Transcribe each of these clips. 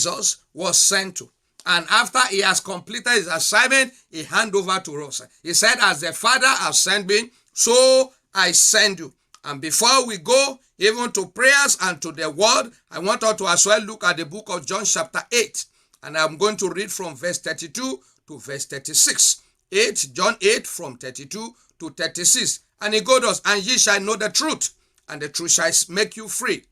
Jesus was sent to. And after he has completed his assignment, he hand over to us. He said, as the Father has sent me, so I send you. And before we go even to prayers and to the word, I want us to as well look at the book of John chapter 8. And I'm going to read from verse 32 to verse 36. John 8 from 32 to 36. And he goes, and ye shall know the truth, and the truth shall make you free.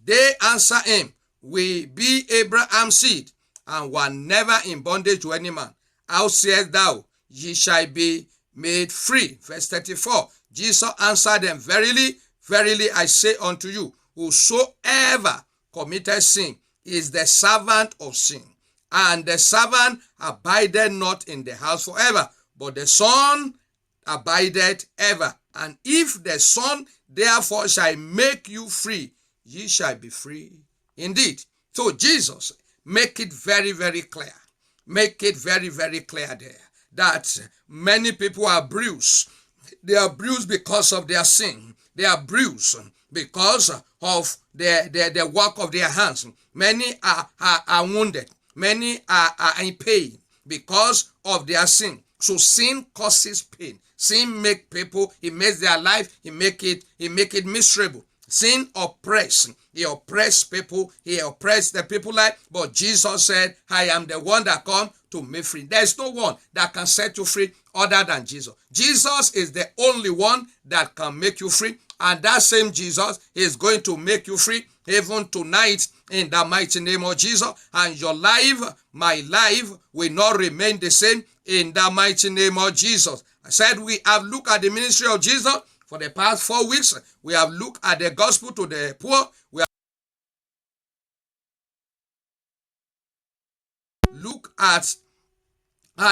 They answer him, we be Abraham's seed, and were never in bondage to any man. How sayest thou, ye shall be made free? Verse 34. Jesus answered them, verily, verily, I say unto you, whosoever committed sin is the servant of sin. And the servant abideth not in the house forever, but the Son abideth ever. And if the Son therefore shall make you free, ye shall be free indeed. So Jesus make it very, very clear. Make it very, very clear there that many people are bruised. They are bruised because of their sin. They are bruised because of the work of their hands. Many are wounded. Many are in pain because of their sin. So sin causes pain. Sin make people, it makes their life, it make it miserable. Sin oppress. He oppressed people. He oppressed the people life. But Jesus said, I am the one that come to make free. There is no one that can set you free other than Jesus. Jesus is the only one that can make you free. And that same Jesus is going to make you free even tonight in the mighty name of Jesus. And your life, my life, will not remain the same in the mighty name of Jesus. I said we have looked at the ministry of Jesus for the past 4 weeks. We have looked at the gospel to the poor. We have looked at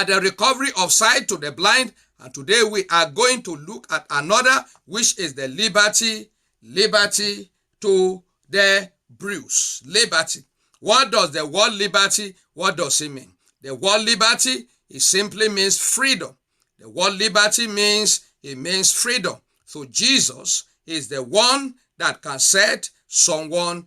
the recovery of sight to the blind. And today we are going to look at another, which is the liberty to the bruised. Liberty. What does the word liberty, what does it mean? The word liberty, it simply means freedom. The word liberty means freedom. So Jesus is the one that can set someone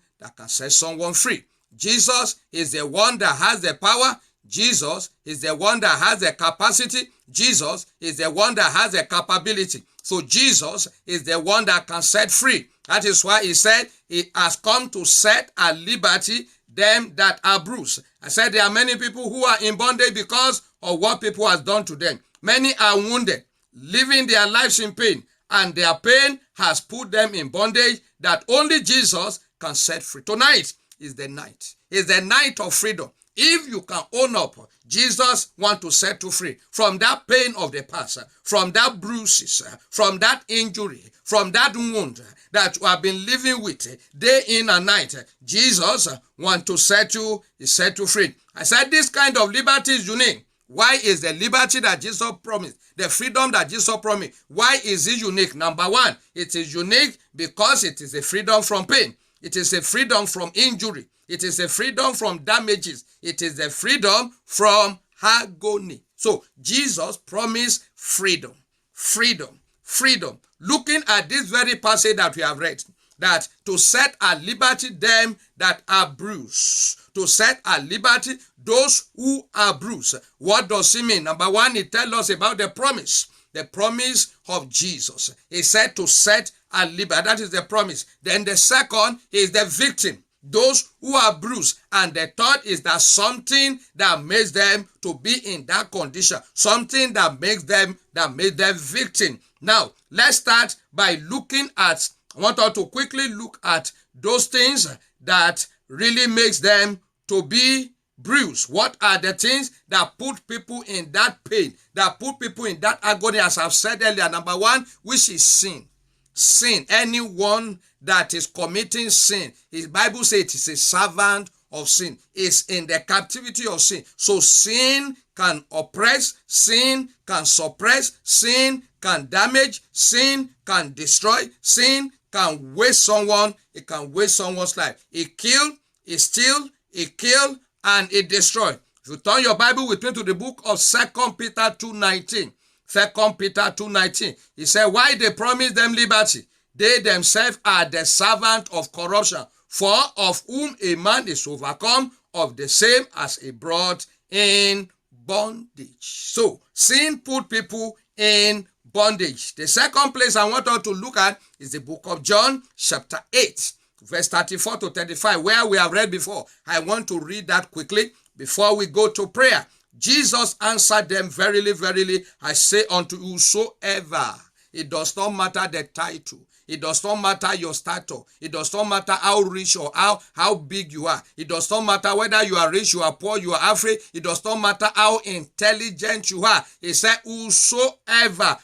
free. Jesus is the one that has the power. Jesus is the one that has the capacity. Jesus is the one that has the capability. So Jesus is the one that can set free. That is why he said he has come to set at liberty them that are bruised. I said there are many people who are in bondage because of what people have done to them. Many are wounded, living their lives in pain, and their pain has put them in bondage that only Jesus can set free. Tonight is the night. It's the night of freedom. If you can own up, Jesus wants to set you free from that pain of the past, from that bruises, from that injury, from that wound that you have been living with day in and night. Jesus wants to set you free. I said this kind of liberty is unique. Why is the liberty that Jesus promised, the freedom that Jesus promised, why is it unique? Number one, it is unique because it is a freedom from pain. It is a freedom from injury. It is a freedom from damages. It is a freedom from agony. So Jesus promised freedom, freedom, freedom. Looking at this very passage that we have read, that to set at liberty them that are bruised. To set at liberty those who are bruised. What does it mean? Number one, it tells us about the promise of Jesus. He said to set at liberty. That is the promise. Then the second is the victim. Those who are bruised. And the third is that something that makes them to be in that condition. Something that makes them victim. Now, let's start by looking at, I want us to quickly look at those things that really makes them to be bruised. What are the things that put people in that pain, that put people in that agony, as I've said earlier? Number one, which is sin. Sin. Anyone that is committing sin, his Bible says it is a servant of sin, is in the captivity of sin. So sin can oppress, sin can suppress, sin can damage, sin can destroy, sin can waste someone, it can waste someone's life. It kill, it steal, it kill, and it destroy. If you turn your Bible with me to the book of 2 Peter 2:19, 2 Peter 2:19, he said, why they promise them liberty? They themselves are the servant of corruption. For of whom a man is overcome, of the same as he brought in bondage. So sin put people in bondage. The second place I want us to look at is the book of John, chapter 8, verse 34 to 35, where we have read before. I want to read that quickly before we go to prayer. Jesus answered them, verily, verily, I say unto you, whosoever, it does not matter the title, it does not matter your status, it does not matter how rich or how big you are, it does not matter whether you are rich, you are poor, you are afraid, it does not matter how intelligent you are. He said, whosoever,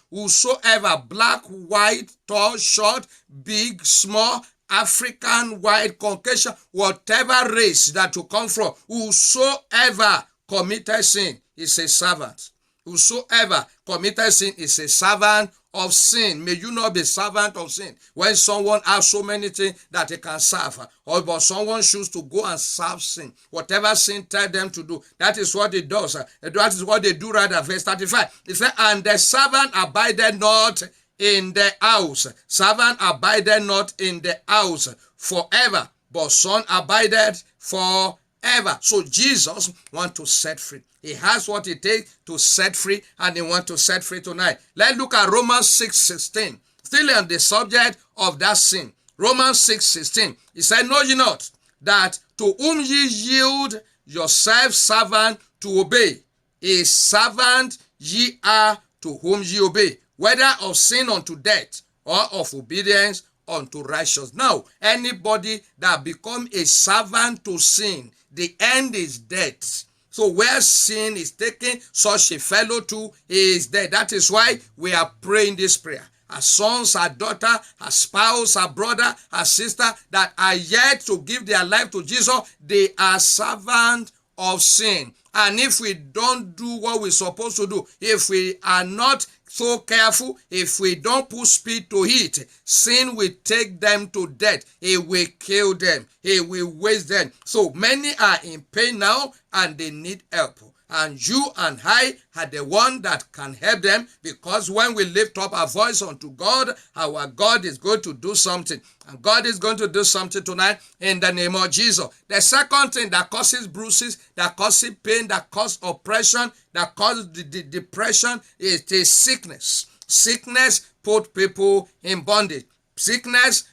black, white, tall, short, big, small, African, white, Caucasian, whatever race that you come from, whosoever committed sin is a servant. Whosoever committed sin is a servant of sin. May you not be servant of sin. When someone has so many things that he can serve, or but someone chooses to go and serve sin, whatever sin tell them to do, that is what it does. That is what they do rather. Verse 35, it said, and the servant abided not in the house. Servant abided not in the house forever, but son abided forever. So Jesus wants to set free. He has what it takes to set free, and he wants to set free tonight. Let's look at Romans 6:16. Still on the subject of that sin. Romans 6:16. He said, know ye not that to whom ye yield yourselves servant to obey, a servant ye are to whom ye obey, whether of sin unto death or of obedience unto righteousness. Now, anybody that become a servant to sin, the end is death. So where sin is taken, such a fellow too is dead. That is why we are praying this prayer. Our sons, our daughter, our spouse, our brother, our sister that are yet to give their life to Jesus, they are servants of sin. And if we don't do what we're supposed to do, if we are not so careful, if we don't put speed to it, sin will take them to death. It will kill them. It will waste them. So many are in pain now and they need help. And you and I are the one that can help them, because when we lift up our voice unto God, our God is going to do something. And God is going to do something tonight in the name of Jesus. The second thing that causes bruises, that causes pain, that causes oppression, that causes the depression is the sickness. Sickness put people in bondage. Sickness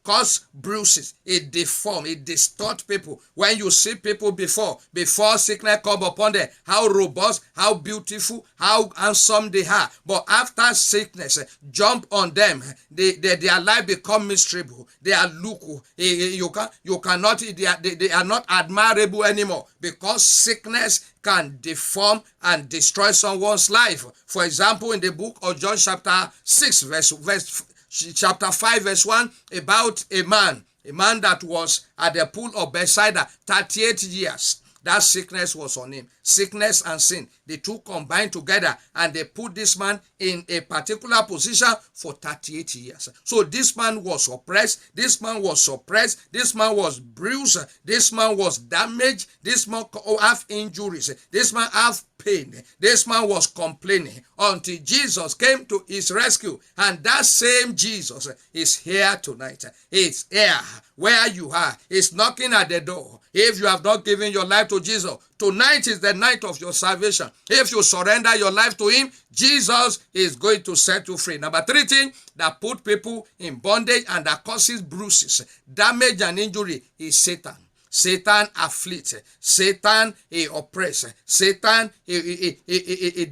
cause bruises. It deform, it distort people. When you see people before sickness come upon them, how robust, how beautiful, how handsome they are. But after sickness jump on them, their life become miserable. They are lukewarm. You cannot. They are not admirable anymore, because sickness can deform and destroy someone's life. For example, in the book of John chapter 6 chapter 5 verse 1, about a man that was at the pool of Bethesda 38 years. That sickness was on him. Sickness and sin, the two combined together, and they put this man in a particular position for 38 years. So this man was oppressed, this man was suppressed, this man was bruised, this man was damaged, this man have injuries, this man have pain, this man was complaining, until Jesus came to his rescue. And that same Jesus is here tonight. It's here where you are. It's knocking at the door. If you have not given your life to Jesus, tonight is the night of your salvation. If you surrender your life to him, Jesus is going to set you free. Number 3 thing that put people in bondage and that causes bruises, damage and injury is Satan. Satan afflicts. Satan oppresses. Satan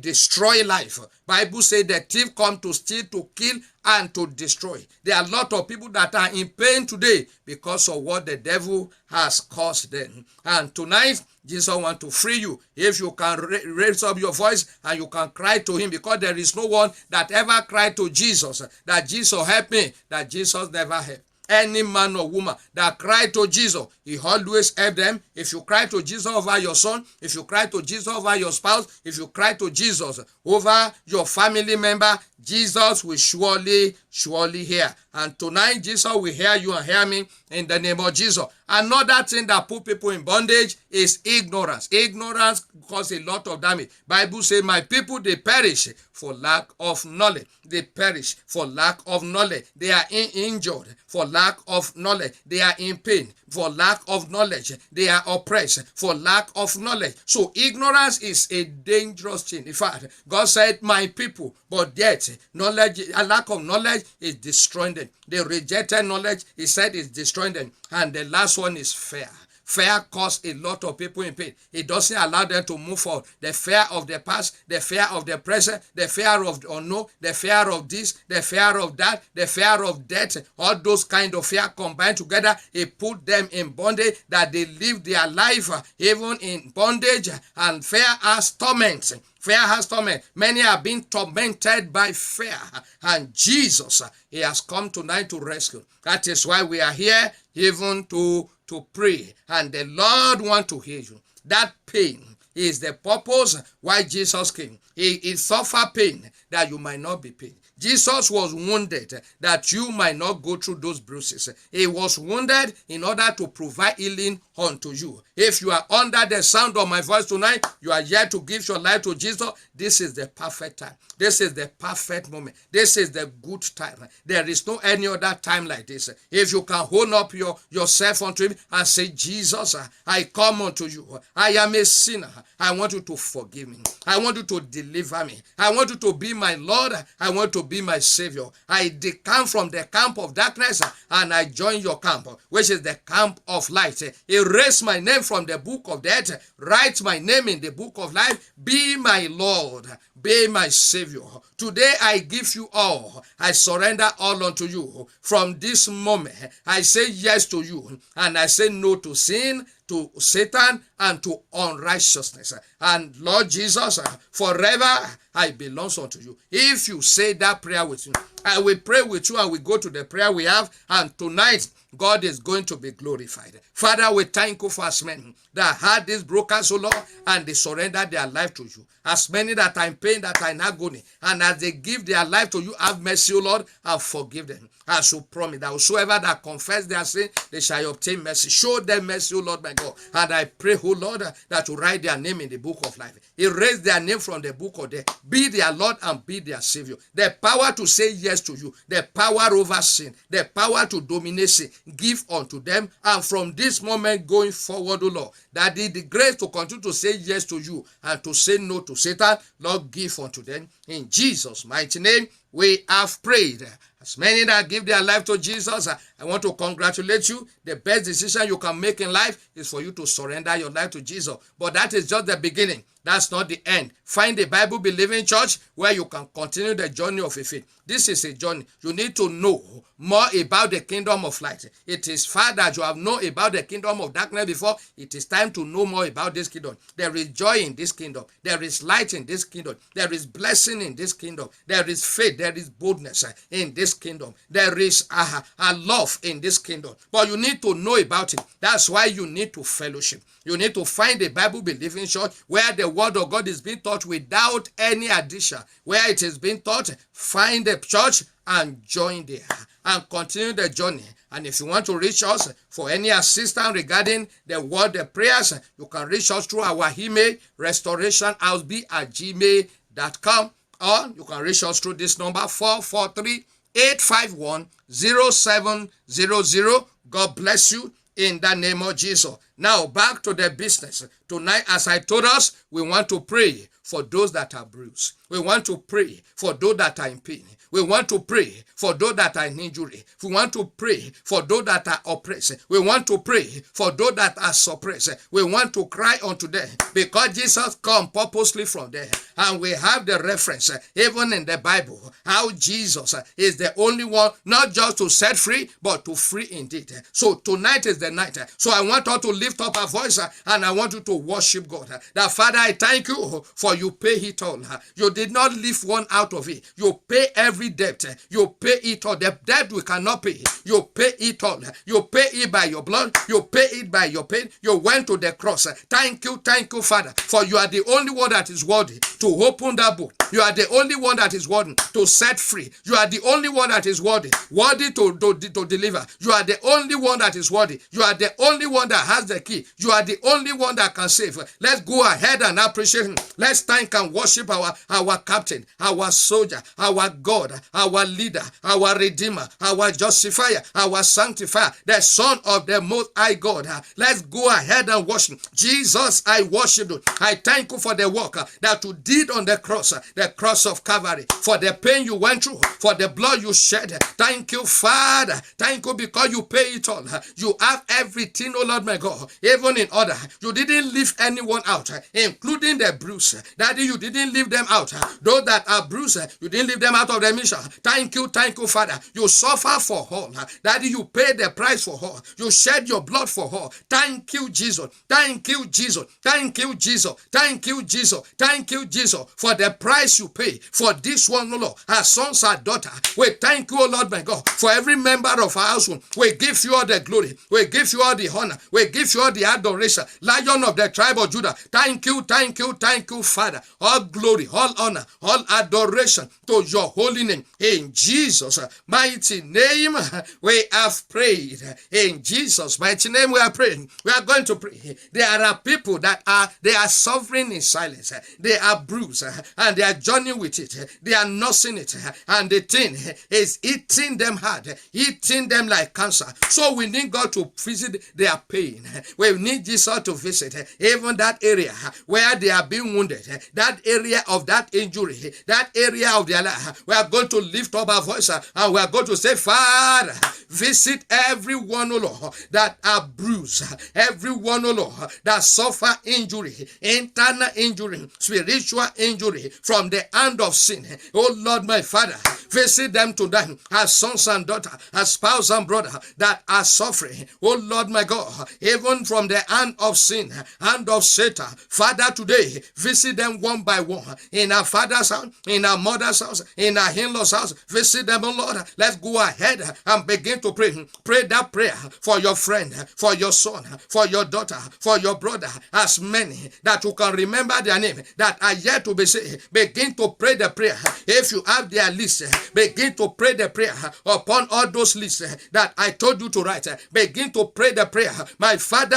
destroy life. Bible says the thief come to steal, to kill, and to destroy. There are a lot of people that are in pain today because of what the devil has caused them. And tonight, Jesus wants to free you. If you can raise up your voice and you can cry to him, because there is no one that ever cried to Jesus, that Jesus help me, that Jesus never helped. Any man or woman that cry to Jesus, he always help them. If you cry to Jesus over your son, if you cry to Jesus over your spouse, if you cry to Jesus over your family member, Jesus will surely hear. And tonight, Jesus will hear you and hear me in the name of Jesus. Another thing that put people in bondage is ignorance. Ignorance causes a lot of damage. Bible says, my people, they perish for lack of knowledge. They perish for lack of knowledge. They are injured for lack of knowledge. They are in pain for lack of knowledge. They are oppressed for lack of knowledge. So ignorance is a dangerous thing. In fact, God said, my people, but yet knowledge, a lack of knowledge is destroying them. They rejected knowledge, he said, is destroying them. And the last one is fear. Fear causes a lot of people in pain. It doesn't allow them to move forward. The fear of the past, the fear of the present, the fear of the unknown, the fear of this, the fear of that, the fear of death, all those kind of fear combined together, it put them in bondage that they live their life even in bondage, and fear has torment. Fear has torment. Many are being tormented by fear. And Jesus, he has come tonight to rescue. That is why we are here even to pray. And the Lord wants to hear you. That pain is the purpose why Jesus came. He suffered pain that you might not be pain. Jesus was wounded that you might not go through those bruises. He was wounded in order to provide healing unto you. If you are under the sound of my voice tonight, you are yet to give your life to Jesus, this is the perfect time. This is the perfect moment. This is the good time. There is no any other time like this. If you can hold up yourself unto him and say, Jesus, I come unto you. I am a sinner. I want you to forgive me. I want you to deliver me. I want you to be my Lord. I want to be my Savior. I decamp from the camp of darkness and I join your camp, which is the camp of light. Erase my name from the book of death. Write my name in the book of life. Be my Lord. Be my Savior. Today I give you all. I surrender all unto you. From this moment, I say yes to you and I say no to sin, to Satan, and to unrighteousness. And Lord Jesus, forever I belong unto you. If you say that prayer with me, I will pray with you and we go to the prayer we have. And tonight, God is going to be glorified. Father, we thank you for as many that had this broken soul, Lord, and they surrendered their life to you. As many that are in pain, that are in agony, and as they give their life to you, have mercy, O Lord, and forgive them. As you promise that whosoever that confess their sin, they shall obtain mercy. Show them mercy, O Lord, my God. And I pray, O Lord, that you write their name in the book of life. Erase their name from the book of death. Be their Lord and be their Savior. The power to say yes to you, the power over sin, the power to dominate sin, give unto them. And from this moment going forward, O Lord, that the grace to continue to say yes to you and to say no to Satan, Lord, give unto them. In Jesus' mighty name, we have prayed. As many that give their life to Jesus, I want to congratulate you. The best decision you can make in life is for you to surrender your life to Jesus. But that is just the beginning. That's not the end. Find a Bible-believing church where you can continue the journey of a faith. This is a journey. You need to know more about the kingdom of light. It is far that you have known about the kingdom of darkness before. It is time to know more about this kingdom. There is joy in this kingdom. There is light in this kingdom. There is blessing in this kingdom. There is faith. There is boldness in this kingdom. There is a love in this kingdom. But you need to know about it. That's why you need to fellowship. You need to find a Bible-believing church where the word of God is being taught without any addition. Where it is being taught, find a church and join there and continue the journey. And if you want to reach us for any assistance regarding the word, the prayers, you can reach us through our email, restorationhouseb@gmail.com, or you can reach us through this number, 443-851-0700. God bless you in the name of Jesus. Now, back to the business. Tonight, as I told us, we want to pray for those that are bruised. We want to pray for those that are in pain. We want to pray for those that are in injury. We want to pray for those that are oppressed. We want to pray for those that are suppressed. We want to cry unto them because Jesus come purposely from there. And we have the reference, even in the Bible, how Jesus is the only one, not just to set free, but to free indeed. So tonight is the night. So I want us to live lift up our voice and I want you to worship God. That Father, I thank you for you pay it all. You did not leave one out of it. You pay every debt. You pay it all. The debt we cannot pay. You pay it all. You pay it by your blood. You pay it by your pain. You went to the cross. Thank you, Father, for you are the only one that is worthy to open that book. You are the only one that is worthy to set free. You are the only one that is worthy to deliver. You are the only one that is worthy. You are the only one that has the key. You are the only one that can save. Let's go ahead and appreciate him. Let's thank and worship our captain, our soldier, our God, our leader, our redeemer, our justifier, our sanctifier, the Son of the Most High God. Let's go ahead and worship Jesus. I worship you. I thank you for the work that you did on the cross of Calvary, for the pain you went through, for the blood you shed. Thank you, Father. Thank you because you pay it all. You have everything, oh Lord my God, even in order. You didn't leave anyone out, including the bruised. Daddy, you didn't leave them out. Those that are bruised, you didn't leave them out of the mission. Thank you, Father. You suffer for all. Daddy, you paid the price for all. You shed your blood for all. Thank you, Jesus. Thank you, Jesus. Thank you, Jesus. Thank you, Jesus. Thank you, Jesus, for the price you pay for this one, oh Lord, our sons, our daughter. We thank you, oh Lord my God, for every member of our household. We give you all the glory. We give you all the honor. We give you all the adoration. Lion of the tribe of Judah. Thank you, Father. All glory, all honor, all adoration to your holy name. In Jesus' mighty name, we have prayed. In Jesus' mighty name, we are praying. We are going to pray. There are people that they are suffering in silence. They are bruised and they are journeying with it. They are nursing it, and the thing is eating them hard, eating them like cancer. So we need God to visit their pain. We need Jesus to visit even that area where they are being wounded, that area of that injury, that area of their life. We are going to lift up our voice and we are going to say, Father, visit everyone, oh Lord, that are bruised, everyone, oh Lord, that suffer injury, internal injury, spiritual injury from the hand of sin. Oh Lord, my Father, visit them tonight as sons and daughters, as spouse and brother that are suffering. Oh Lord, my God, even from the hand of sin, hand of Satan. Father, today, visit them one by one in our father's house, in our mother's house, in our in-laws' house. Visit them, oh Lord. Let's go ahead and begin to pray. Pray that prayer for your friend, for your son, for your daughter, for your brother, as many that you can remember their name that are yet to be saved. Begin to pray the prayer. If you have their list, begin to pray the prayer upon all those lists that I told you to write. Begin to pray the prayer. My Father,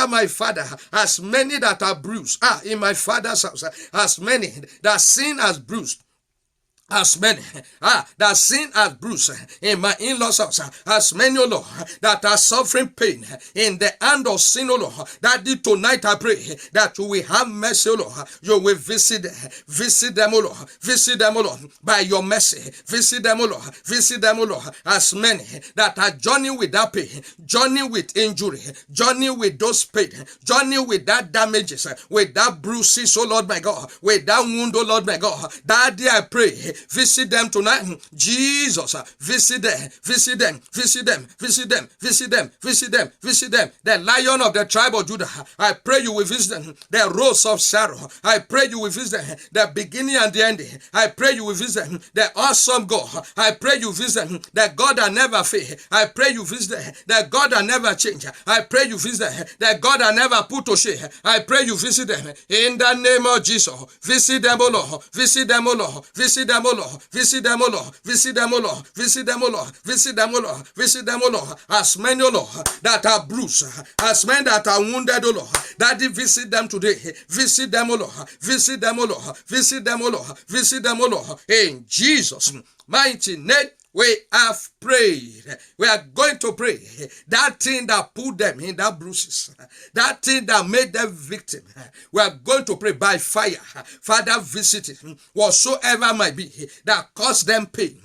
as many that are bruised in my Father's house, as many that sin has bruised, as many that sin has bruised in my in-laws' house, as many, oh Lord, that are suffering pain in the hand of sin, oh Lord, that tonight I pray that you will have mercy, oh Lord. You will visit them, oh Lord. Visit them, oh Lord, by your mercy. Visit them, oh Lord. Visit them, oh Lord. As many that are journeying with that pain, journeying with injury, journeying with those pain, journeying with that damages, with that bruises, oh Lord my God, with that wound, oh Lord my God. Daddy, I pray, visit them tonight. Jesus, visit them, visit them, visit them, visit them, visit them, visit them, visit them. The Lion of the tribe of Judah, I pray you will visit them. The Rose of Sharon, I pray you will visit them. The beginning and the ending, I pray you will visit them. The awesome God, I pray you visit them. The God that never fail, I pray you visit them. The God that never change, I pray you visit them. The God that never put to shame, I pray you visit them. In the name of Jesus, visit them, O Lord. Visit them, O Lord. Visit them, O Lord. Visit them, O Lord. Visit them, O Lord. Visit them, O Lord. Visit them, O Lord. Visit them, O Lord. As many, O Lord, that are bruised, as many that are wounded, O Lord, Daddy, visit them today. Visit them, O Lord. Visit them, O Lord. Visit them, O Lord. Visit them, O Lord. In Jesus' mighty name, we have prayed. We are going to pray. That thing that put them in that bruises, that thing that made them victim, we are going to pray by fire. Father, visit it. Whatsoever might be that caused them pain,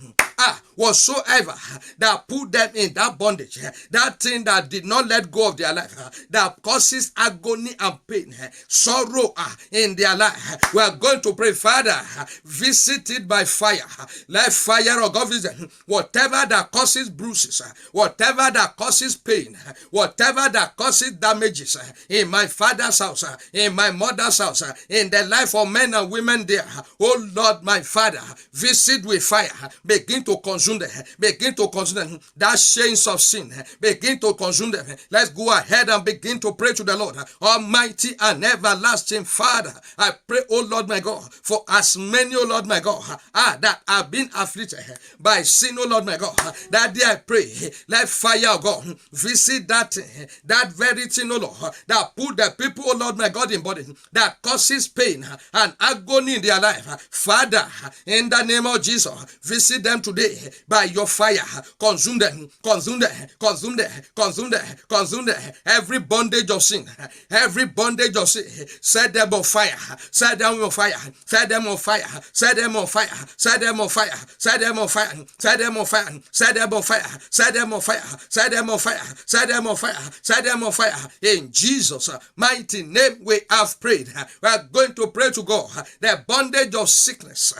whatsoever that put them in that bondage, that thing that did not let go of their life, that causes agony and pain, sorrow in their life, we are going to pray, Father, visit it by fire. Let fire of God visit whatever that causes bruises, whatever that causes pain, whatever that causes damages in my father's house, in my mother's house, in the life of men and women there. Oh Lord, my Father, visit with fire. Begin to consume them. Begin to consume them. That chains of sin, begin to consume them. Let's go ahead and begin to pray to the Lord. Almighty and everlasting Father, I pray, oh Lord my God, for as many, oh Lord my God, that have been afflicted by sin, oh Lord my God, that day I pray, let fire of God visit that very thing, oh Lord, that put the people, oh Lord my God, in body, that causes pain and agony in their life. Father, in the name of Jesus, visit them today by your fire. Consume them, consume them, consume them, consume them, consume them. Every bondage of sin, every bondage of sin, set them on fire, set them on fire, set them on fire, set them on fire, set them on fire, set them on fire, set them on fire, set them on fire, set them on fire, set them on fire, set them on fire, set them on fire. In Jesus' mighty name we have prayed. We are going to pray to God. The bondage of sickness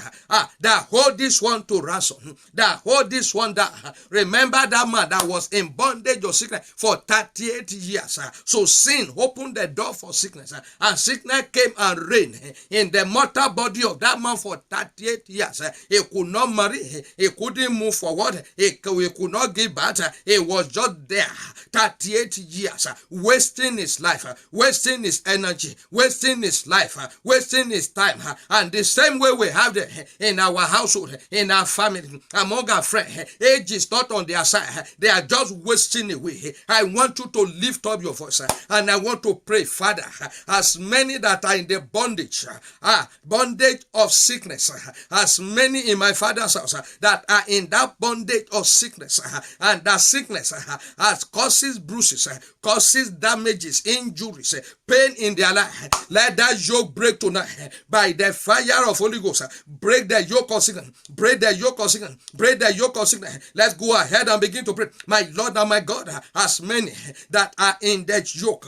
that hold this one to ransom, that hold this one down. Remember that man that was in bondage of sickness for 38 years. So sin opened the door for sickness, and sickness came and reigned in the mortal body of that man for 38 years. He could not marry, he couldn't move forward, he could not give birth. He was just there 38 years, wasting his life, wasting his energy, wasting his life, wasting his time. And the same way we have it in our household, in our family, among our friends. Age is not on their side. They are just wasting away. I want you to lift up your voice and I want to pray, Father, as many that are in the bondage, bondage of sickness, as many in my father's house that are in that bondage of sickness, and that sickness has causes bruises, causes damages, injuries, pain in their life. Let that yoke break tonight by the fire of Holy Ghost. Break the yoke of sickness, break the yoke of sickness, break the yoke of sickness. Let's go ahead and begin to pray. My Lord and my God, as many that are in that yoke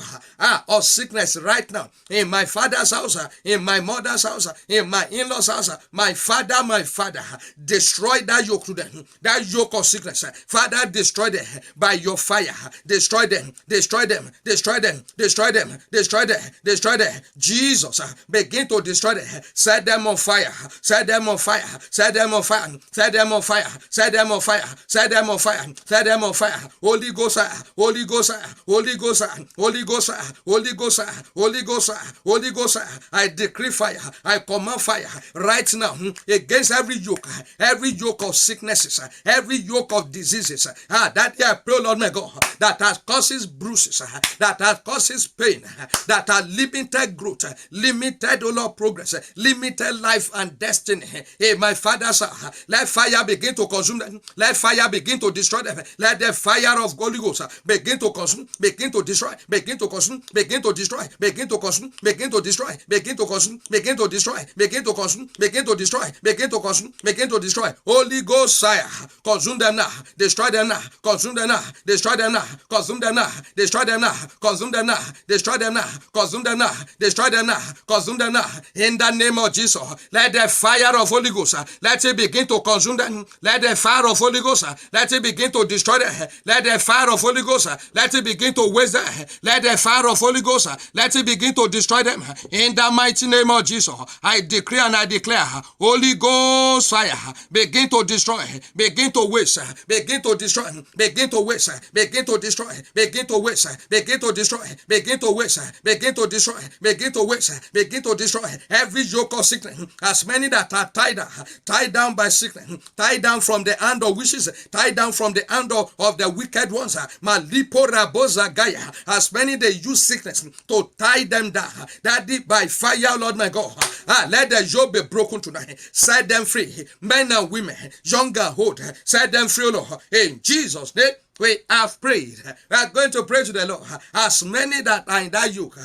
of sickness right now, in my father's house, in my mother's house, in my in-laws' house, my Father, destroy that yoke to them, that yoke of sickness. Father, destroy them by your fire. Destroy them, destroy them, destroy them, destroy them, destroy them, destroy them. Jesus, begin to destroy them. Set them on fire, set them on fire, set them on fire, set them on fire, set them on fire, set them on fire, set them on fire. Holy Ghost, Holy Ghost, Holy Ghost, Holy Ghost, Holy Ghost, Holy Ghost, Holy Ghost. I decree fire, I command fire right now against every yoke of sicknesses, every yoke of diseases. That I pray, Lord my God, that has causes bruises, that has causes pain, that are limited growth, limited, oh Lord, progress, limited life and destiny. Hey, my Father's let fire begin to consume them. Let fire begin to destroy them. Let the fire of Holy Ghost begin to consume, begin to destroy, begin to consume, begin to destroy, begin to consume, begin to destroy, begin to consume, begin to destroy, begin to consume, begin to destroy, begin to consume, begin to destroy. Holy Ghost fire, consume them now, destroy them now, consume them now, destroy them now, consume them now, destroy them now, consume them now, destroy them now, consume them now, destroy them now, consume them now. In the name of Jesus, let the fire of Holy Ghost, let it begin to consume them. Let the fire of Holy Ghost, let it begin to destroy them. Let the fire of Holy Ghost, let it begin to waste them. Let the fire of Holy Ghost, let it begin to destroy them. In the mighty name of Jesus, I decree and I declare, Holy Ghost fire, begin to destroy, begin to waste, begin to destroy, begin to waste, begin to destroy, begin to waste, begin to destroy, begin to waste, begin to destroy, begin to waste, begin to destroy every yoke of sickness. As many that are tied down by sickness, tied down from the hand of wishes, tied down from the hand of the wicked ones. Malipo Raboza Gaya. As many they use sickness to tie them down. That by fire, Lord my God. Let the yoke be broken tonight. Set them free. Men and women, young and old, set them free, Lord. In Jesus' name. we have prayed. We are going to pray to the Lord. As many that are in that yoke,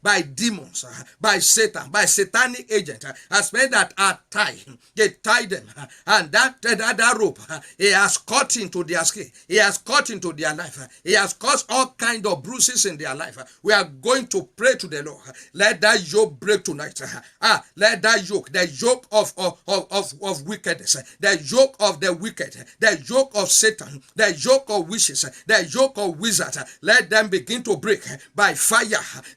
by demons, by Satan, by satanic agent, as many that are tied, they tie them, and that rope, he has cut into their skin, he has cut into their life, he has caused all kind of bruises in their life. We are going to pray to the Lord. Let that yoke break tonight. Let that yoke, the yoke of wickedness, the yoke of the wicked, the yoke of Satan, the yoke of wishes, the yoke of wizards, let them begin to break by fire.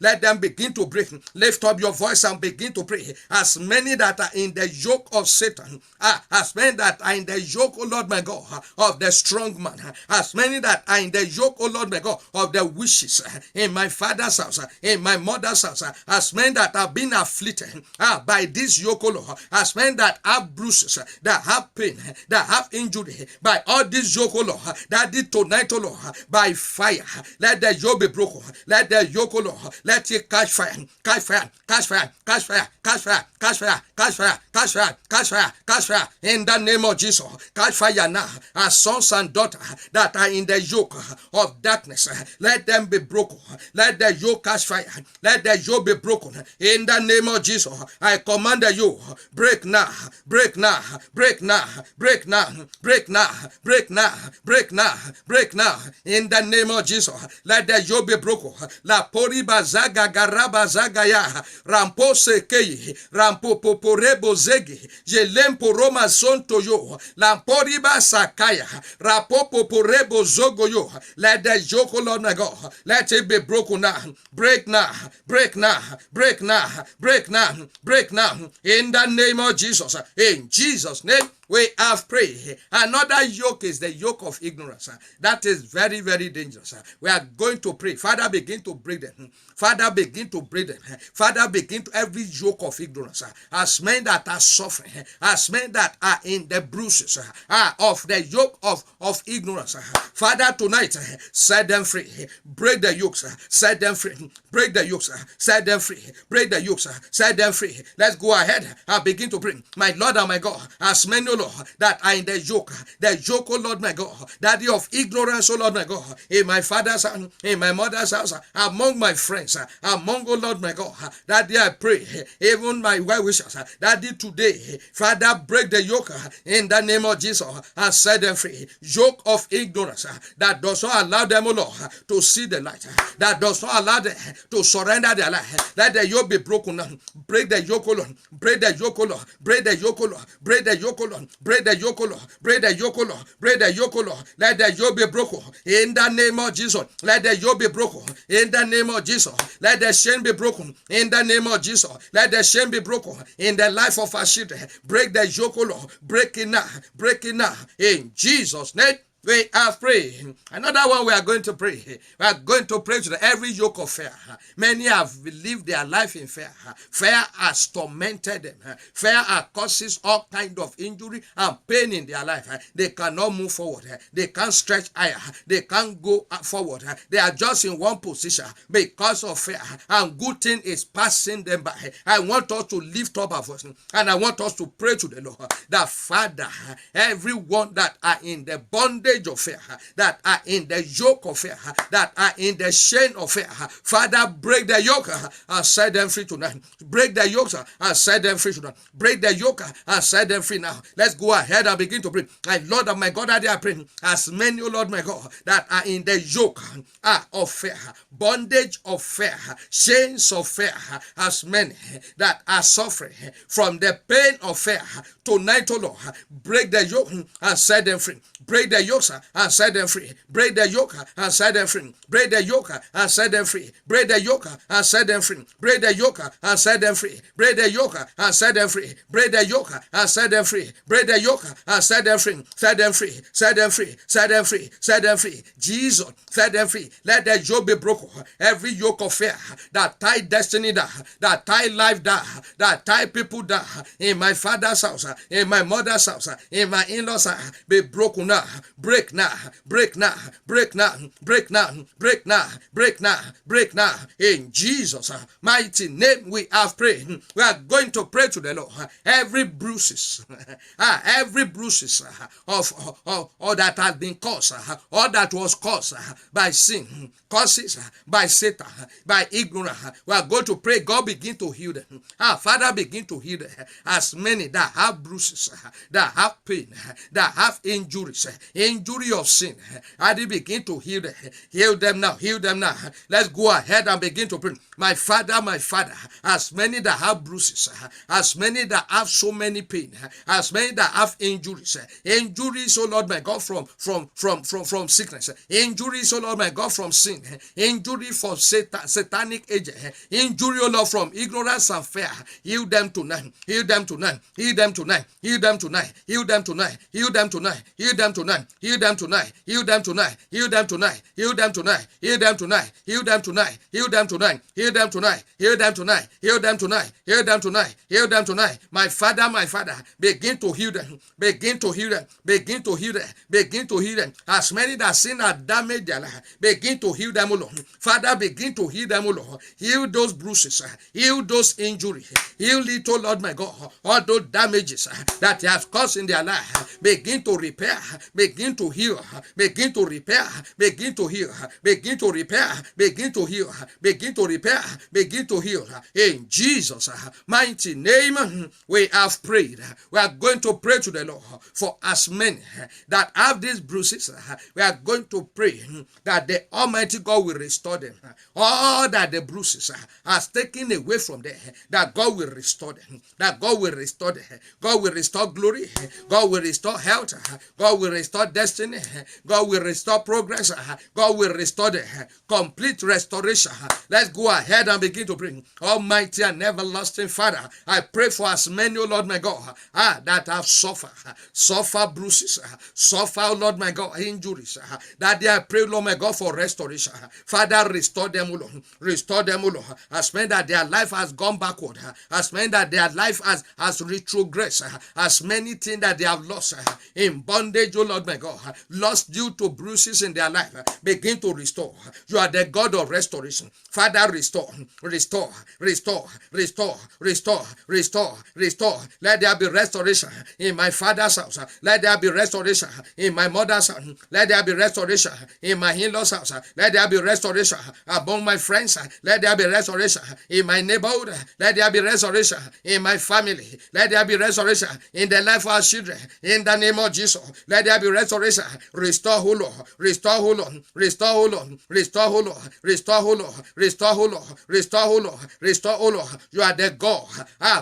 Let them begin to break. Lift up your voice and begin to pray. As many that are in the yoke of Satan, as many that are in the yoke, oh Lord my God, of the strong man, as many that are in the yoke, oh Lord my God, of the wishes in my father's house, in my mother's house, as many that have been afflicted by this yoke, oh Lord, as many that have bruises, that have pain, that have injury, by all this yoke, oh Lord, that did tonight, oh Lord, by fire, let the yoke be broken, let the yoke, oh Lord, let it catch fire, catch fire, catch fire, catch fire, catch fire, catch fire, catch fire, catch fire, catch fire, catch fire, in the name of Jesus, catch fire now, as sons and daughters that are in the yoke of darkness, let them be broken, let the yoke catch fire, let the yoke be broken, in the name of Jesus. I command the yoke, break now, break now, break now, break now, break now, break now, break now, break now, in the name of Jesus. Let the yoke be broken. La pori bazaga garaba zagaya rampo sekei rampo poporebo zegi jelempo roma sonto yo lampori basakaya rapo poporebo zogo yo. Let the yoke, oh Lord my God, let it be broken now, break now, break now, break now, break now, break now, in the name of Jesus. In Jesus' name we have prayed. Another yoke is the yoke of ignorance. That is very, very dangerous. We are going to pray. Father, begin to break them. Father, begin to break them. Father, begin to every yoke of ignorance. As men that are suffering, as men that are in the bruises of the yoke of ignorance. Father, tonight, set them free. Break the yokes. Set them free. Break the yokes. Set them free. Break the yokes. Set them free. Let's go ahead and begin to pray. My Lord and my God, as many, O Lord, that are in the yoke, O Lord my God, that of ignorance, O Lord my God, in my father's house, in my mother's house, among my friends, among, O Lord my God, that day I pray, even my well wishers, that day today, Father, break the yoke in the name of Jesus and set them free. Yoke of ignorance that does not allow them, O Lord, to see the light, that does not allow them to surrender their life. Let the yoke be broken now. Break the yoke, O Lord. Break the yoke, O Lord. Break the yoke, O Lord. Break the yoke, O Lord. Break the yoke, O Lord. Break the yoke, O Lord. Break the yoke, O Lord. Let the yoke be broken in the name of Jesus. Let the yoke be broken in the name of Jesus. Let the shame be broken in the name of Jesus. Let the shame be broken in the life of our children. Break the yoke, O Lord. Break it now. Break it now. In Jesus' name we are praying. Another one we are going to pray. We are going to pray to every yoke of fear. Many have lived their life in fear. Fear has tormented them. Fear causes all kind of injury and pain in their life. They cannot move forward. They can't stretch higher. They can't go forward. They are just in one position because of fear. And good thing is passing them by. I want us to lift up our voice and I want us to pray to the Lord that Father, everyone that are in the bondage of fear, that are in the yoke of fear, that are in the chain of fear, Father, break the yoke and set them free tonight. Break the yoke and set them free tonight. Break the yoke and set them free now. Let's go ahead and begin to pray. My Lord and my God, that they are praying. As many, O Lord my God, that are in the yoke of fear, bondage of fear, chains of fear, as many that are suffering from the pain of fear tonight, O Lord, break the yoke and set them free. Break the yoke and set them free. Break the yoke and set them free. Break the yoke and set them free. Break the yoke and set them free. Break the yoke and set them free. Break the yoke and set them free. Break the yoke and set them free. Break the yoke and set them free. Set them free. Set them free. Set them free. Set them free. Jesus, set them free. Let the yoke be broken. Every yoke of fear that tie destiny down, that tie life down, that tie people down in my father's house, in my mother's house, in my in-laws house, be broken now. break now, break now, break now, break now, break now, break now, break now. In Jesus' mighty name we have prayed. We are going to pray to the Lord. Every bruises, every bruises or that has been caused, or that was caused by sin, causes by Satan, by ignorance. We are going to pray. God begin to heal them. Father, begin to heal them. As many that have bruises, that have pain, that have injuries, injury of sin, I begin to heal them. Heal them now. Heal them now. Let's go ahead and begin to pray. My Father, as many that have bruises, as many that have so many pain, as many that have injuries, oh Lord my God, from sickness, injuries, oh Lord my God, from sin, injury from satanic agent, injury, oh Lord, from ignorance and fear. Heal them tonight. Heal them tonight. Heal them tonight. Heal them tonight. Heal them tonight. Heal them tonight. Heal them tonight. Heal them tonight. Heal them tonight. Heal them tonight. Heal them tonight. Heal them tonight. Heal them tonight. Heal them tonight. Heal them tonight. Heal them tonight. Heal them tonight. Heal them tonight. Heal them tonight. My Father, begin to heal them. Begin to heal them. Begin to heal them. Begin to heal them. As many that sin have damaged their life, begin to heal them, O Lord. Father, begin to heal them, O Lord. Heal those bruises. Heal those injuries. Heal it, O Lord my God. All those damages that He has caused in their life, begin to repair. Begin to heal. Begin to repair. Begin to heal. Begin to repair. Begin to heal. Begin to repair. Begin to heal. In Jesus' mighty name, we have prayed. We are going to pray to the Lord for as many that have these bruises. We are going to pray that the Almighty God will restore them. All that the bruises has taken away from them, that God will restore them. That God will restore them. God will restore glory. God will restore health. God will restore destiny. God will restore progress. God will restore the complete restoration. Let's go ahead and begin to pray. Almighty and everlasting Father, I pray for as many, O Lord my God, that have suffer bruises, suffer, O Lord my God, injuries, that they are pray, Lord my God, for restoration. Father, restore them, O Lord. Restore them, O Lord. As many that their life has gone backward, as many that their life has retrogressed, as many things that they have lost in bondage, O Lord my God, lost due to bruises in their life, begin to restore. You are the God of restoration. Father, restore, restore, restore, restore, restore, restore, restore. Let there be restoration in my father's house. Let there be restoration in my mother's house. Let there be restoration in my in-laws' house. Let there be restoration among my friends. Let there be restoration in my neighborhood. Let there be restoration in my family. Let there be restoration in the life of our children. In the name of Jesus, let there be restoration. Restore, O Lord. Restore, O Lord. Restore, O Lord. Restore, O Lord. Restore, O Lord. Restore, O Lord. Restore, O Lord. Restore, O Lord. You are the God.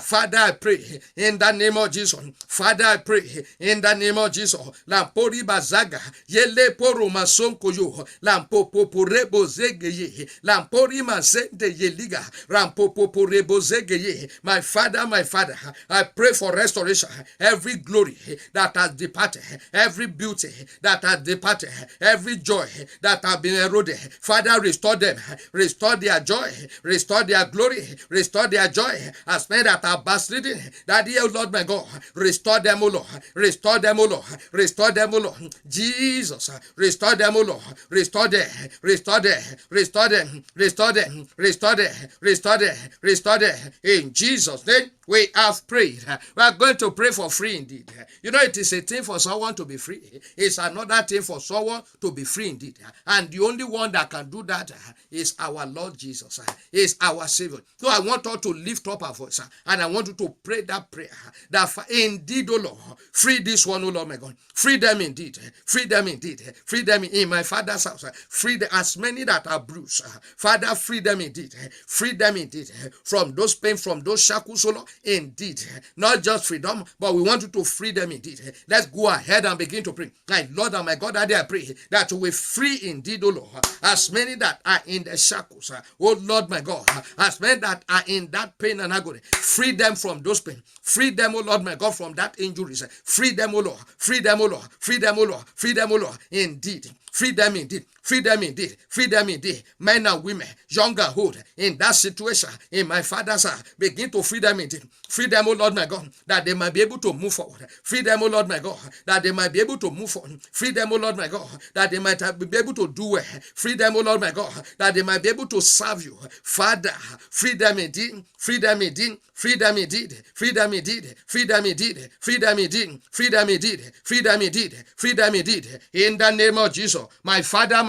Father, I pray in the name of Jesus. Father, I pray in the name of Jesus. Lampori bazaga yele poro masonko yo lampopo porebo zegeye lampori masente yeliga rampopo porebo zegeye. My Father, I pray for restoration. Every glory that has departed, every beauty that has departed, every joy that has been eroded, Father, restore them. Restore their joy. Restore their glory. Restore their joy. As men that are backsliding, that dear Lord my God, restore them, O Lord. Restore them, O Lord. Restore them, O Lord. Jesus, restore them, O Lord. Restore them. Restore them. Restore them. Restore them. Restore them. Restore them. Restore them. In Jesus' name, we have prayed. We are going to pray for free indeed. You know, it is a thing for someone to be free. It's another thing for someone to be free indeed. And the only one that can do that is our Lord Jesus. Is our Savior. So I want us to lift up our voice and I want you to pray that prayer. That indeed, O Lord, free this one, O Lord my God. Free them indeed. Free them indeed. Free them in my Father's house. Free them, as many that are bruised. Father, free them indeed. Free them indeed. From those pain, from those shackles, O Lord. Indeed. Not just freedom, but we want you to free them indeed. Let's go ahead and begin to pray. My Lord and my God, I pray that we free indeed, O Lord. As many that are in the shackles, O Lord my God. As many that are in that pain and agony. Free them from those pain. Free them, O Lord my God, from that injuries. Free them, O Lord. Free them, O Lord. Free them, O Lord. Free them, O Lord. Indeed. Free them indeed. Free them indeed. Free them indeed. Men and women, young and old, in that situation, in my Father's house, begin to free them indeed. Free them, oh Lord my God, that they might be able to move forward. Free them, oh Lord my God, that they might be able to move forward. Free them, oh Lord my God, that they might be able to do well. Free them, oh Lord my God, that they might be able to serve you. Father, free them indeed. Free them indeed. Free them indeed. Free them indeed. Free them indeed. Free them indeed. Free them indeed. Free them indeed. Free them indeed. In the name of Jesus, my Father,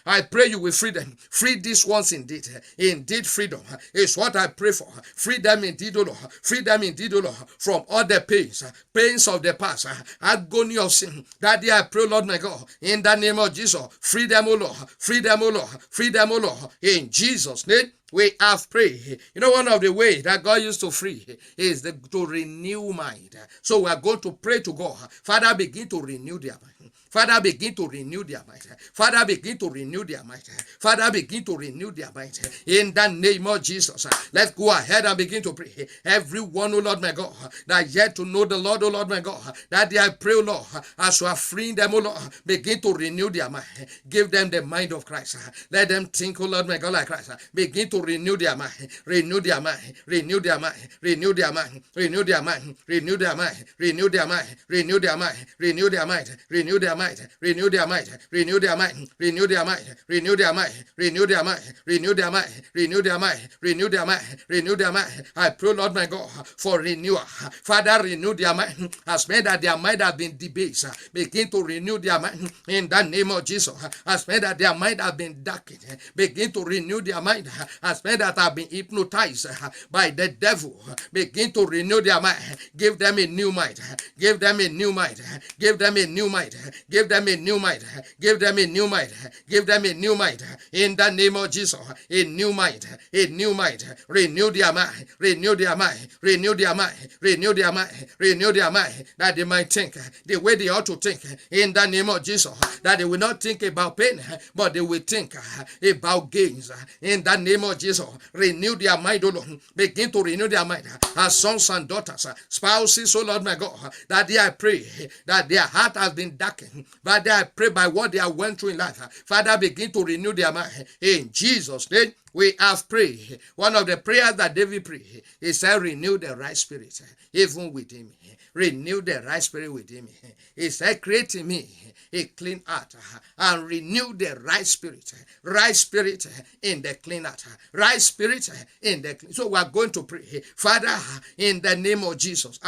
I pray you will free them. Free these ones indeed. Indeed, freedom is what I pray for. Free them indeed, O Lord. Free them indeed, O Lord, from all the pains of the past, agony of sin. Daddy, I pray, Lord my God, in the name of Jesus, free them, O Lord. Free them, O Lord. Free them, O Lord. In Jesus' name, we have prayed. You know, one of the ways that God used to free is to renew mind. So we are going to pray to God. Father, begin to renew their mind. Father, begin to renew their mind. Father, begin to renew their mind. Father, begin to renew their mind. In the name of Jesus, let's go ahead and begin to pray. Everyone, oh Lord my God, that yet to know the Lord, oh Lord my God, that they I pray, oh Lord, as you are freeing them, oh Lord, begin to renew their mind. Give them the mind of Christ. Let them think, oh Lord my God, like Christ. Begin to renew their mind. Renew their mind. Renew their mind. Renew their mind. Renew their mind. Renew their mind. Renew their mind. Renew their mind. Renew their mind. Renew their mind. Renew their mind. Renew their mind. Renew their mind. Renew their mind. Renew their mind. Renew their mind. Renew their mind. Renew their mind. Renew their mind. I pray, Lord my God, for renewal. Father, renew their mind. As men that their mind has been debased, begin to renew their mind in the name of Jesus. As men that their mind has been darkened, begin to renew their mind. As men that have been hypnotized by the devil, begin to renew their mind. Give them a new mind. Give them a new mind. Give them a new mind. Give them a new mind. Give them a new mind. Give them a new mind. In the name of Jesus, a new mind. A new mind. Renew their mind. Renew their mind. Renew their mind. Renew their mind. Renew their mind. That they might think the way they ought to think. In the name of Jesus, that they will not think about pain, but they will think about gains. In the name of Jesus, renew their mind, O Lord. Begin to renew their mind. As sons and daughters, spouses, O Lord my God, that they I pray that their heart has been darkened, but they I pray by what they have went through in life. Father, begin to renew their mind. In Jesus' name, we have prayed. One of the prayers that David prayed is said, renew the right spirit even within me. Renew the right spirit within me. He said, create in me a clean heart and renew the right spirit in the clean heart, right spirit in the clean. So we are going to pray, Father, in the name of Jesus,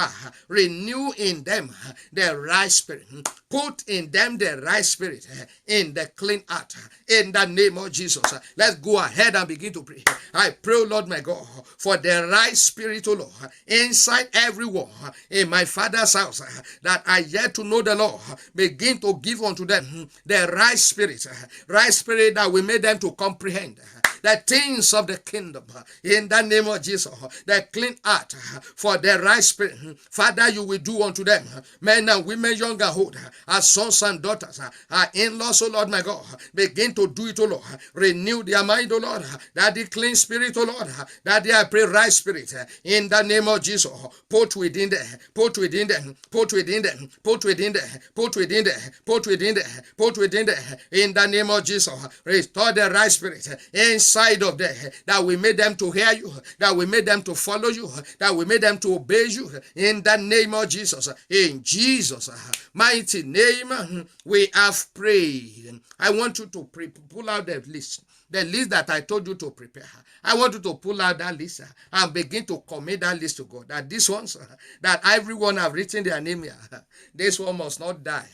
renew in them the right spirit, put in them the right spirit in the clean heart, in the name of Jesus. Let's go ahead and begin to pray. I pray, Lord my God, for the right spirit, O Lord, inside everyone in my Father's house, that I yet to know the Lord. Begin to give unto them the right spirit that will make them to comprehend the things of the kingdom. In the name of Jesus, the clean heart for the right spirit. Father, you will do unto them, men and women, young and old, as sons and daughters, our in-laws, O Lord my God. Begin to do it, O Lord. Renew their mind, O Lord. That the clean spirit, O Lord. That they I pray right spirit. In the name of Jesus, put within them, put within them, put within them, put within them, put within them, put within them, put within them. In the name of Jesus, restore the right spirit inside of them, that we made them to hear you, that we made them to follow you, that we made them to obey you. In the name of Jesus, in Jesus' mighty name, we have prayed. I want you to pull out the list that I told you to prepare. I want you to pull out that list and begin to commit that list to God. That these ones, that everyone have written their name here, this one must not die.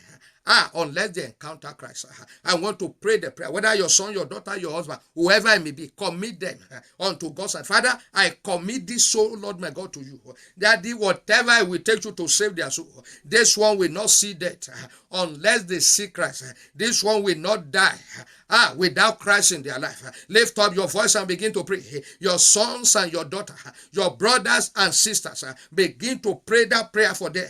Unless they encounter Christ. I want to pray the prayer. Whether your son, your daughter, your husband, whoever it may be, commit them unto God's side. Father, I commit this soul, Lord my God, to you. Daddy, whatever it will take you to save their soul, this one will not see death unless they see Christ. This one will not die without Christ in their life. Lift up your voice and begin to pray. Your sons and your daughter, your brothers and sisters, begin to pray that prayer for them.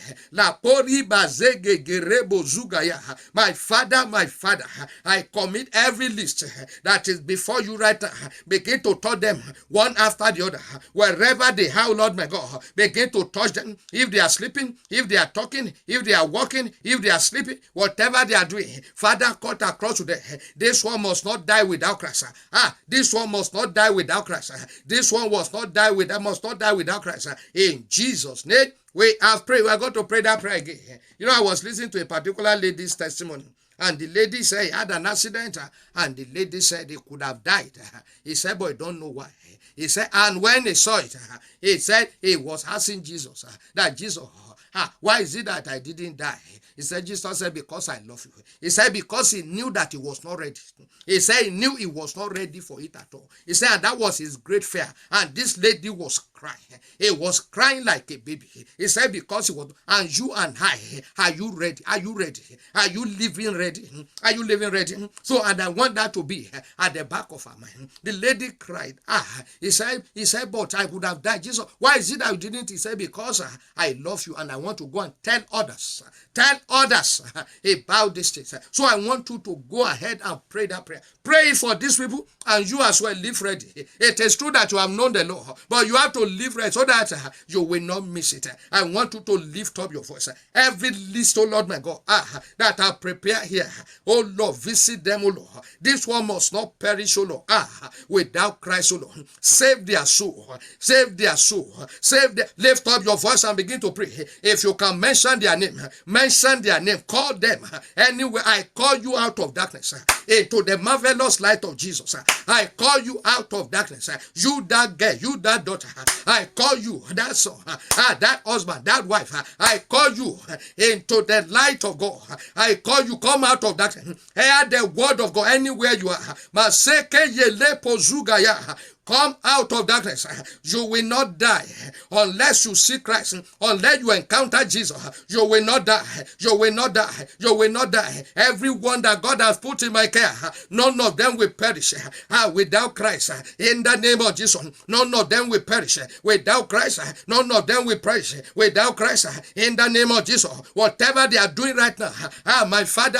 My Father, I commit every list that is before you right now. Begin to touch them one after the other. Wherever they are, Lord my God, begin to touch them. If they are sleeping, if they are talking, if they are walking, if they are sleeping, whatever they are doing, Father, cut across to them. This one must not die without Christ. This one must not die without Christ. This one must not die without Christ. In Jesus' name, we have prayed. We are going to pray that prayer again. You know, I was listening to a particular lady's testimony. And the lady said he had an accident, and the lady said he could have died. He said, but I don't know why. He said, and when he saw it, he said he was asking Jesus, that Jesus, why is it that I didn't die? He said, Jesus said, because I love you. He said, because he knew that he was not ready. He said he knew he was not ready for it at all. He said, and that was his great fear. And this lady was crying. He was crying like a baby. He said, because he was, and you and I, are you ready? Are you ready? Are you living ready? Are you living ready? So, and I want that to be at the back of our mind. The lady cried. He said, but I would have died. Jesus, why is it that you didn't? He said, because I love you and I want to go and tell others about this thing. So I want you to go ahead and pray that prayer. Pray for these people, and you as well live ready. It is true that you have known the Lord, but you have to live ready so that you will not miss it. I want you to lift up your voice. Every list, oh Lord my God, that I prepare here, oh Lord, visit them, oh Lord. This one must not perish, oh Lord, without Christ, oh Lord. Save their soul, save their soul, save them. Lift up your voice and begin to pray. If you can mention their name, call them anywhere. I call you out of darkness into the marvelous light of Jesus. I call you out of darkness. You that girl, you that daughter, I call you, that son, that husband, that wife, I call you into the light of God. I call you, come out of darkness. Hear the word of God anywhere you are. Come out of darkness. You will not die unless you see Christ. Unless you encounter Jesus, you will not die. You will not die. You will not die. Everyone that God has put in my care, none of them will perish without Christ. In the name of Jesus, none of them will perish without Christ. None of them will perish without Christ. In the name of Jesus, whatever they are doing right now, my Father,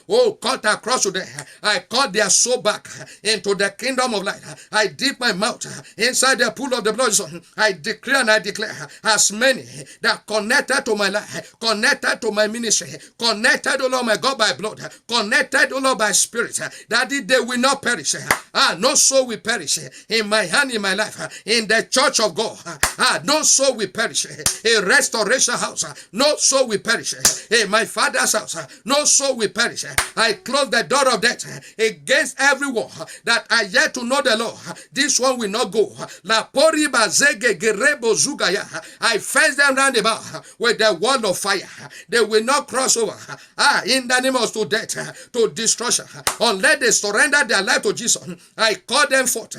oh, cut across to them. I call their soul back into the kingdom of light. I dip my mouth inside the pool of the blood. I declare and I declare, as many that connected to my life, connected to my ministry, connected, oh Lord my God, by blood, connected, oh Lord, by spirit, that they will not perish. No soul will perish in my hand, in my life, in the church of God. No soul will perish. A restoration house, no soul will perish. In my Father's house, no soul will perish. I close the door of death against everyone that are yet to know the Lord. This one will not go. I fence them round about with the wall of fire. They will not cross over. In the name of to death, to destruction. Unless they surrender their life to Jesus, I call them forth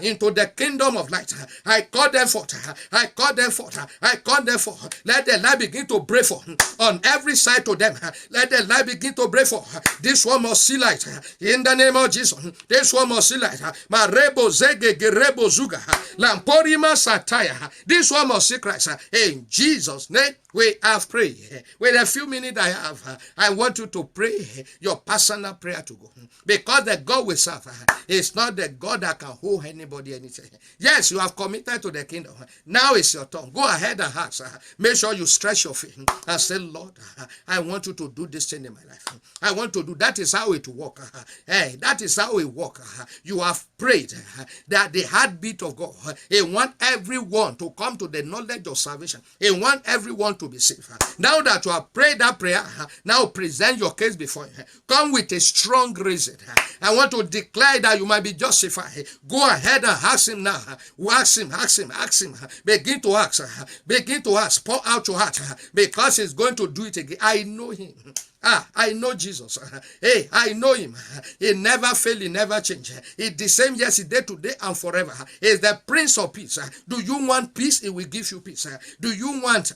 into the kingdom of light. I call them forth. I call them forth. I call them forth. Let the light begin to break forth on every side to them. Let the light begin to break forth. This one must see light. In the name of Jesus, this one must see light. This one must see Christ. In Jesus' name, we have prayed. With a few minutes I have, I want you to pray your personal prayer to God. Because the God we serve is not the God that can hold anybody anything. Yes, you have committed to the kingdom. Now it's your turn. Go ahead and ask. Make sure you stretch your feet and say, Lord, I want you to do this thing in my life. I want to do. That is how it works. Hey, that is how it works. You have prayed that the heartbeat of God, He wants everyone to come to the knowledge of salvation. He wants everyone to be saved. Now that you have prayed that prayer, now present your case before Him. Come with a strong reason. I want to declare that you might be justified. Go ahead and ask Him now. Ask Him. Begin to ask. Pour out your heart, because He's going to do it again. I know Him. I know Jesus. Hey, I know him. He never fail, he never change. He's the same yesterday, today, and forever. He's the Prince of Peace. Do you want peace? He will give you peace. Do you want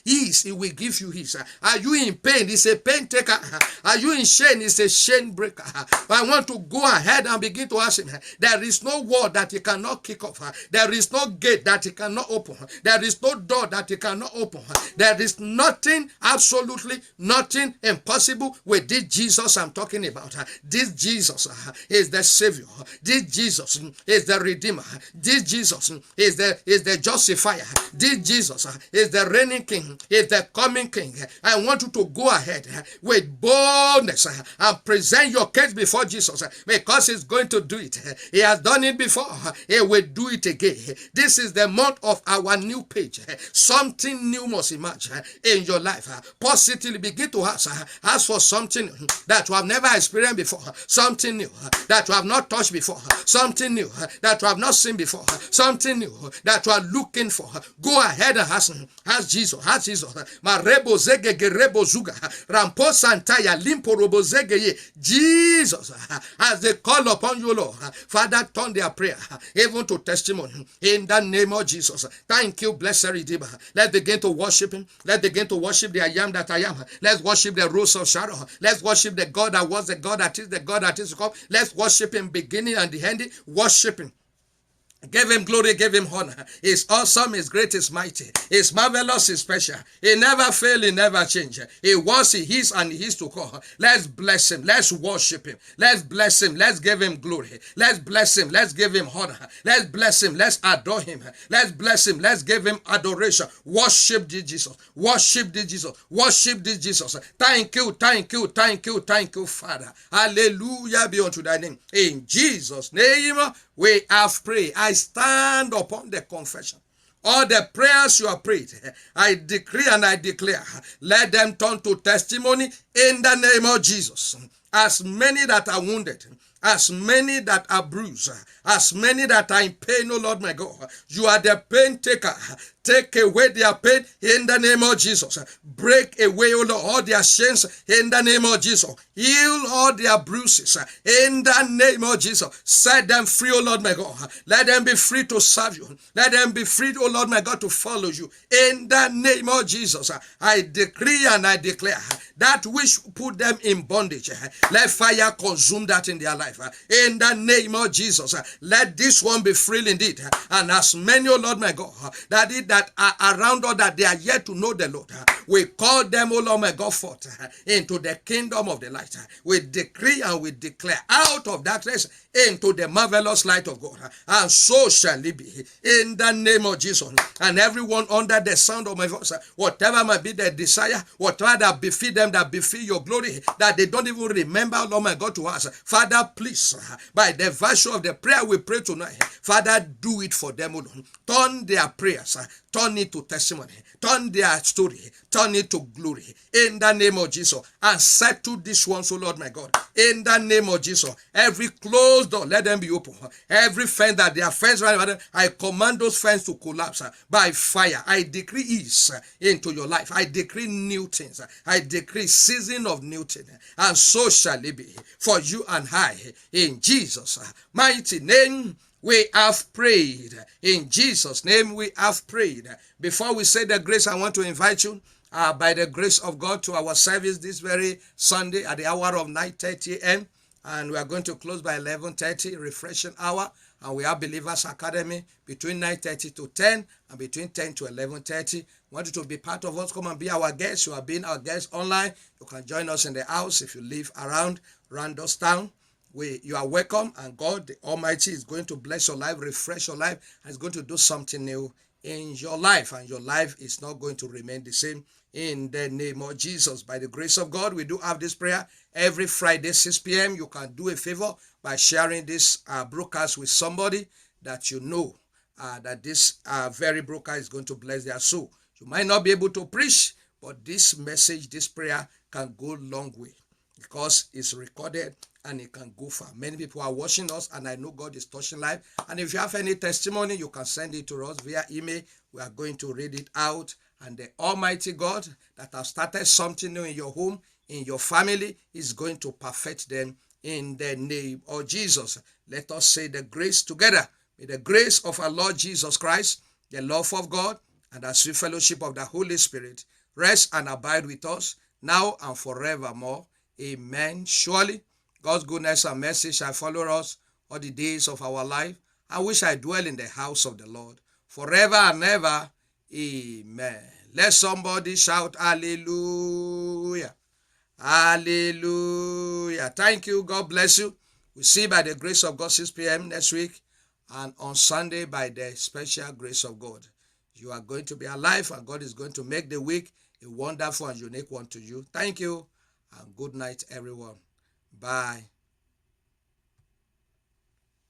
ease? He will give you ease. Are you in pain? He's a pain taker. Are you in shame? He's a shame breaker. I want to go ahead and begin to ask him. There is no wall that he cannot kick off. There is no gate that he cannot open. There is no door that he cannot open. There is nothing, absolutely nothing impossible with this Jesus I'm talking about. This Jesus is the Savior. This Jesus is the Redeemer. This Jesus is the Justifier. This Jesus is the reigning King, is the coming King. I want you to go ahead with boldness and present your case before Jesus, because he's going to do it. He has done it before. He will do it again. This is the month of our new page. Something new must emerge in your life. Positively begin to ask for something that you have never experienced before, something new that you have not touched before, something new that you have not seen before, something new that you are looking for. Go ahead and ask Jesus. Ask Jesus. Marebo zege gerebo zuga rampo santaya limpo robo zege. Jesus, as they call upon you, Lord, Father, turn their prayer even to testimony in the name of Jesus. Thank you, blessed Redeemer. Let's begin to worship him. Let's begin to worship the I am that I am. Let's worship the Rose of Sharon. Let's worship the God that was, the God that is, the God that is to come. Let's worship him beginning and the ending. Worship him. Give him glory, give him honor. He's awesome, he's great, he's mighty. He's marvelous, he's special. He never fail, he never change. He was, he is, and he is to come. Let's bless him. Let's worship him. Let's bless him. Let's give him glory. Let's bless him. Let's give him honor. Let's bless him. Let's adore him. Let's bless him. Let's give him adoration. Worship this Jesus. Worship this Jesus. Worship this Jesus. Thank you, thank you, thank you, thank you, Father. Hallelujah be unto thy name. In Jesus' name, we have prayed. I stand upon the confession. All the prayers you have prayed, I decree and I declare, let them turn to testimony in the name of Jesus. As many that are wounded, as many that are bruised, as many that are in pain, oh Lord my God, you are the pain taker. Take away their pain in the name of Jesus. Break away, oh Lord, all their chains in the name of Jesus. Heal all their bruises in the name of Jesus. Set them free, oh Lord my God. Let them be free to serve you. Let them be free, oh Lord my God, to follow you. In the name of Jesus, I decree and I declare that which put them in bondage, let fire consume that in their life. In the name of Jesus, let this one be free indeed. And as many, oh Lord my God, that are around us, that they are yet to know the Lord, we call them, oh Lord my God, forth into the kingdom of the light. We decree and we declare out of darkness into the marvelous light of God. And so shall it be in the name of Jesus. And everyone under the sound of my voice, whatever might be their desire, whatever that befit them, that befit your glory, that they don't even remember, Lord my God, to us, Father, please, by the virtue of the prayer we pray tonight, Father, do it for them, O Lord. Turn their prayers, turn it to testimony, turn their story, turn it to glory in the name of Jesus, and settle this one, so Lord my God, in the name of Jesus. Every closed door, let them be open. Every fence that they are fenced right, I command those fences to collapse by fire. I decree ease into your life. I decree new things. I decree season of new things, and so shall it be for you and I. In Jesus' mighty name, we have prayed. In Jesus' name we have prayed. Before we say the grace, I want to invite you by the grace of God to our service this very Sunday at the hour of 9:30 a.m. And we are going to close by 11:30, refreshing hour. And we have Believers Academy between 9:30 to 10 and between 10 to 11:30. Want you to be part of us. Come and be our guest. You have been our guest online. You can join us in the house if you live around Randallstown. You are welcome, and God the Almighty is going to bless your life, refresh your life, and is going to do something new in your life, and your life is not going to remain the same in the name of Jesus. By the grace of God, we do have this prayer every Friday, 6 p.m. You can do a favor by sharing this broadcast with somebody that you know that this very broadcast is going to bless their soul. You might not be able to preach, but this message, this prayer can go a long way because it's recorded and it can go far. Many people are watching us, and I know God is touching life. And if you have any testimony, you can send it to us via email. We are going to read it out. And the Almighty God that has started something new in your home, in your family. He's going to perfect them in the name of Jesus. Let us say the grace together. May the grace of our Lord Jesus Christ, the love of God, and the sweet fellowship of the Holy Spirit rest and abide with us now and forevermore. Amen. Surely God's goodness and mercy shall follow us all the days of our life, and we shall dwell in the house of the Lord forever and ever. Amen. Let somebody shout hallelujah. Hallelujah. Thank you. God bless you. We see by the grace of God 6 p.m. next week, and on Sunday by the special grace of God. You are going to be alive, and God is going to make the week a wonderful and unique one to you. Thank you, and good night, everyone. Bye.